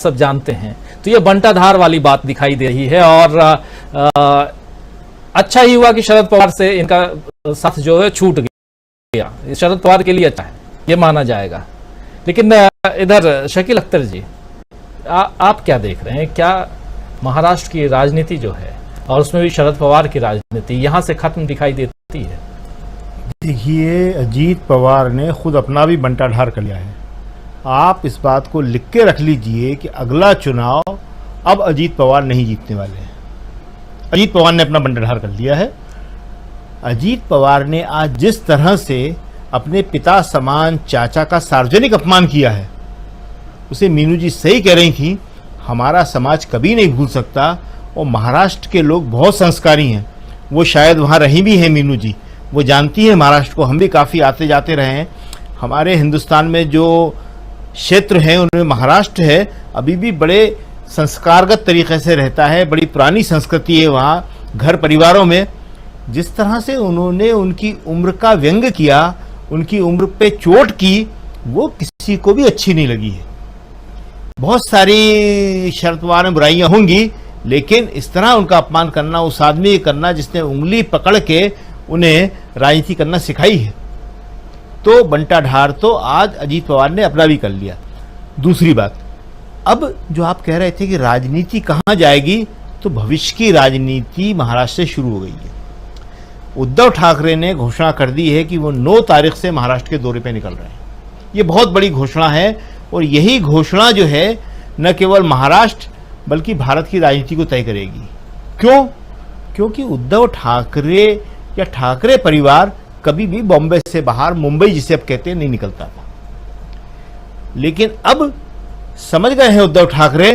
सब जानते हैं। तो ये बंटाधार वाली बात दिखाई दे रही है और अच्छा ही हुआ कि शरद पवार से इनका साथ जो है छूट गया। शरद पवार के लिए अच्छा है, ये माना जाएगा। लेकिन इधर शकील अख्तर जी, आप क्या देख रहे हैं? क्या महाराष्ट्र की राजनीति जो है और उसमें भी शरद पवार की राजनीति यहां से खत्म दिखाई देती है? देखिए, अजीत पवार ने खुद अपना भी बंटाधार कर लिया है। आप इस बात को लिख के रख लीजिए कि अगला चुनाव अब अजीत पवार नहीं जीतने वाले हैं। अजीत पवार ने अपना बंटाधार कर लिया है। अजीत पवार ने आज जिस तरह से अपने पिता समान चाचा का सार्वजनिक अपमान किया है, उसे मीनू जी सही कह रही थी, हमारा समाज कभी नहीं भूल सकता। और महाराष्ट्र के लोग बहुत संस्कारी हैं, वो शायद वहाँ रही भी हैं मीनू जी, वो जानती है महाराष्ट्र को। हम भी काफ़ी आते जाते रहे हैं। हमारे हिंदुस्तान में जो क्षेत्र हैं उनमें महाराष्ट्र है अभी भी बड़े संस्कारगत तरीके से रहता है, बड़ी पुरानी संस्कृति है वहाँ घर परिवारों में। जिस तरह से उन्होंने उनकी उम्र का व्यंग किया, उनकी उम्र पे चोट की, वो किसी को भी अच्छी नहीं लगी है। बहुत सारी शरद पवार में बुराइयां होंगी, लेकिन इस तरह उनका अपमान करना, उस आदमी करना जिसने उंगली पकड़ के उन्हें राजनीति करना सिखाई है, तो बंटाधार तो आज अजीत पवार ने अपना भी कर लिया। दूसरी बात, अब जो आप कह रहे थे कि राजनीति कहाँ जाएगी, तो भविष्य की राजनीति महाराष्ट्र से शुरू हो गई है। उद्धव ठाकरे ने घोषणा कर दी है कि वो 9 तारीख से महाराष्ट्र के दौरे पे निकल रहे हैं। ये बहुत बड़ी घोषणा है और यही घोषणा जो है न केवल महाराष्ट्र बल्कि भारत की राजनीति को तय करेगी। क्यों? क्योंकि उद्धव ठाकरे या ठाकरे परिवार कभी भी बॉम्बे से बाहर, मुंबई जिसे अब कहते हैं, नहीं निकलता था। लेकिन अब समझ गए हैं उद्धव ठाकरे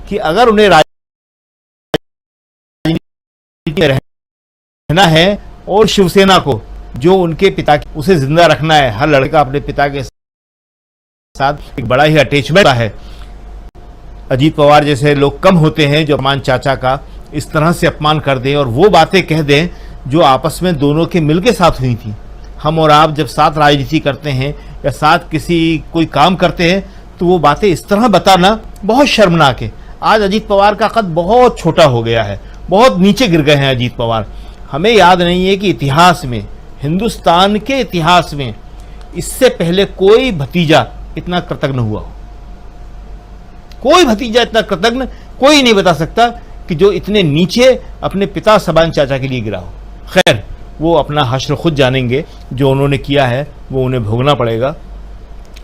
कि अगर उन्हें राजनीति में रहना है और शिवसेना को, जो उनके पिता उसे जिंदा रखना है, हर लड़का अपने पिता के साथ एक बड़ा ही अटैचमेंट है। अजीत पवार जैसे लोग कम होते हैं जो अपमान चाचा का इस तरह से अपमान कर दें और वो बातें कह दें जो आपस में दोनों के मिल के साथ हुई थी। हम और आप जब साथ राजनीति करते हैं या साथ कोई काम करते हैं तो वो बातें इस तरह बताना बहुत शर्मनाक है। आज अजीत पवार का कद बहुत छोटा हो गया है, बहुत नीचे गिर गए हैं अजीत पवार। हमें याद नहीं है कि इतिहास में, हिंदुस्तान के इतिहास में इससे पहले कोई भतीजा इतना कृतज्ञ हुआ हो। कोई भतीजा इतना कृतज्ञ कोई नहीं बता सकता कि जो इतने नीचे अपने पिता समान चाचा के लिए गिरा हो। खैर, वो अपना हश्र खुद जानेंगे, जो उन्होंने किया है वो उन्हें भोगना पड़ेगा।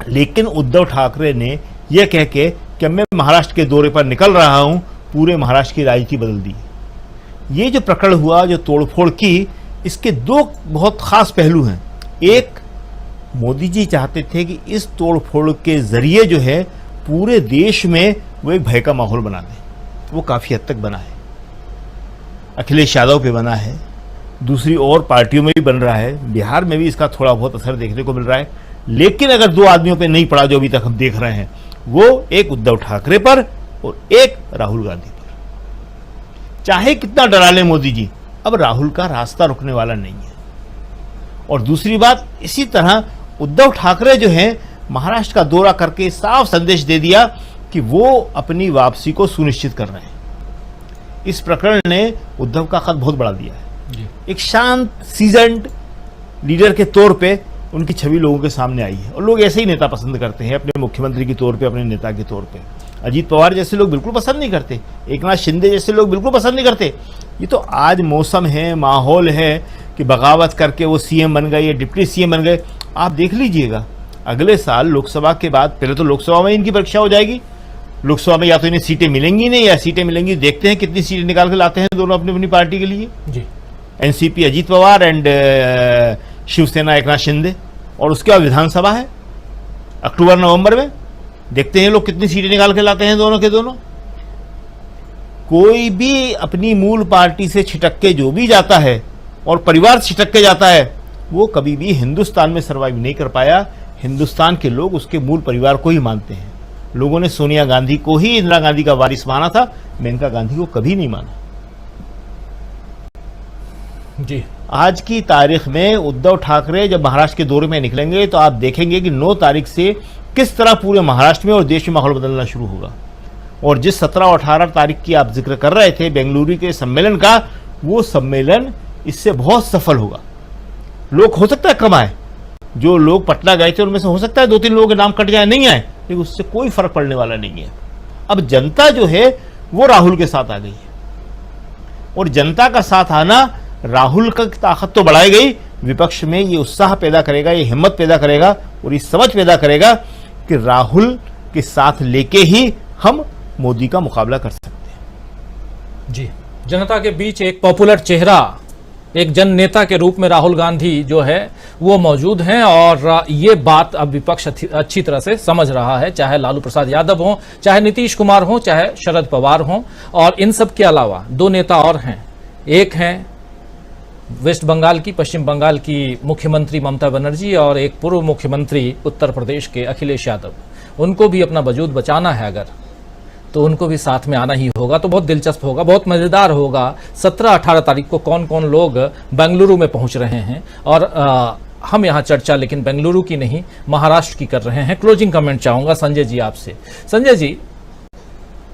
लेकिन उद्धव ठाकरे ने यह कह के कि मैं महाराष्ट्र के दौरे पर निकल रहा हूं, पूरे महाराष्ट्र की राजनीति बदल दी। ये जो प्रकरण हुआ, जो तोड़फोड़ की, इसके 2 बहुत खास पहलू हैं। एक, मोदी जी चाहते थे कि इस तोड़फोड़ के जरिए जो है पूरे देश में वो एक भय का माहौल बना दें। वो काफ़ी हद तक बना है, अखिलेश यादव पे बना है, दूसरी और पार्टियों में भी बन रहा है, बिहार में भी इसका थोड़ा बहुत असर देखने को मिल रहा है। लेकिन अगर 2 आदमियों पे नहीं पड़ा जो अभी तक हम देख रहे हैं, वो एक उद्धव ठाकरे पर और एक राहुल गांधी पर। चाहे कितना डरा लें मोदी जी, अब राहुल का रास्ता रुकने वाला नहीं है। और दूसरी बात, इसी तरह उद्धव ठाकरे जो हैं महाराष्ट्र का दौरा करके साफ संदेश दे दिया कि वो अपनी वापसी को सुनिश्चित कर रहे हैं। इस प्रकरण ने उद्धव का कद बहुत बढ़ा दिया है। एक शांत सीजन्ड लीडर के तौर पे उनकी छवि लोगों के सामने आई है और लोग ऐसे ही नेता पसंद करते हैं, अपने मुख्यमंत्री के तौर पे, अपने नेता के तौर पे। अजीत पवार जैसे लोग बिल्कुल पसंद नहीं करते, एकनाथ शिंदे जैसे लोग बिल्कुल पसंद नहीं करते। ये तो आज मौसम है, माहौल है कि बगावत करके वो सीएम बन गए या डिप्टी सीएम बन गए। आप देख लीजिएगा, अगले साल लोकसभा के बाद, पहले तो लोकसभा में इनकी परीक्षा हो जाएगी। लोकसभा में या तो इन्हें सीटें मिलेंगी नहीं या सीटें मिलेंगी, देखते हैं कितनी सीटें निकाल के लाते हैं दोनों अपनी अपनी पार्टी के लिए जी। एनसीपी अजीत पवार एंड शिवसेना एकनाथ शिंदे, और उसके बाद विधानसभा है अक्टूबर नवंबर में। देखते हैं लोग कितनी सीटें निकाल के लाते हैं दोनों के दोनों। कोई भी अपनी मूल पार्टी से छिटक के जो भी जाता है और परिवार से छिटक के जाता है, वो कभी भी हिंदुस्तान में सर्वाइव नहीं कर पाया। हिंदुस्तान के लोग उसके मूल परिवार को ही मानते हैं। लोगों ने सोनिया गांधी को ही इंदिरा गांधी का वारिस माना था, मेनका गांधी को कभी नहीं माना जी। आज की तारीख में उद्धव ठाकरे जब महाराष्ट्र के दौरे में निकलेंगे तो आप देखेंगे कि 9 तारीख से किस तरह पूरे महाराष्ट्र में और देश में माहौल बदलना शुरू होगा। और जिस 17 और 18 तारीख की आप जिक्र कर रहे थे बेंगलुरु के सम्मेलन का, वो सम्मेलन इससे बहुत सफल होगा। लोग हो सकता है कम आए, जो लोग पटना गए थे उनमें से हो सकता है 2-3 लोगों के नाम कट जाए, नहीं आए, लेकिन उससे कोई फर्क पड़ने वाला नहीं है। अब जनता जो है वो राहुल के साथ आ गई है, और जनता का साथ आना राहुल का ताकत तो बढ़ाई गई, विपक्ष में ये उत्साह पैदा करेगा, ये हिम्मत पैदा करेगा और ये समझ पैदा करेगा कि राहुल के साथ लेके ही हम मोदी का मुकाबला कर सकते हैं। जी, जनता के बीच एक पॉपुलर चेहरा, एक जन नेता के रूप में राहुल गांधी जो है वो मौजूद हैं, और ये बात अब विपक्ष अच्छी तरह से समझ रहा है, चाहे लालू प्रसाद यादव हो, चाहे नीतीश कुमार हो, चाहे शरद पवार हो। और इन सब के अलावा 2 नेता और हैं, एक हैं वेस्ट बंगाल की, पश्चिम बंगाल की मुख्यमंत्री ममता बनर्जी, और एक पूर्व मुख्यमंत्री उत्तर प्रदेश के अखिलेश यादव। उनको भी अपना वजूद बचाना है अगर, तो उनको भी साथ में आना ही होगा। तो बहुत दिलचस्प होगा, बहुत मजेदार होगा 17-18 तारीख को कौन कौन लोग बेंगलुरु में पहुंच रहे हैं। और हम यहाँ चर्चा लेकिन बेंगलुरु की नहीं, महाराष्ट्र की कर रहे हैं। क्लोजिंग कमेंट चाहूंगा संजय जी आपसे। संजय जी,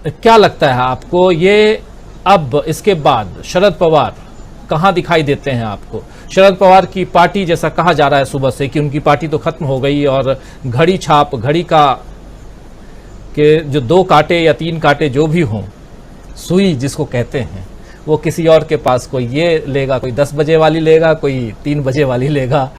क्या लगता है आपको, ये अब इसके बाद शरद पवार कहाँ दिखाई देते हैं आपको? शरद पवार की पार्टी, जैसा कहा जा रहा है सुबह से कि उनकी पार्टी तो खत्म हो गई, और घड़ी छाप, घड़ी का के जो 2 कांटे या 3 कांटे जो भी हों, सुई जिसको कहते हैं, वो किसी और के पास, कोई ये लेगा, कोई 10 बजे वाली लेगा, कोई 3 बजे वाली लेगा।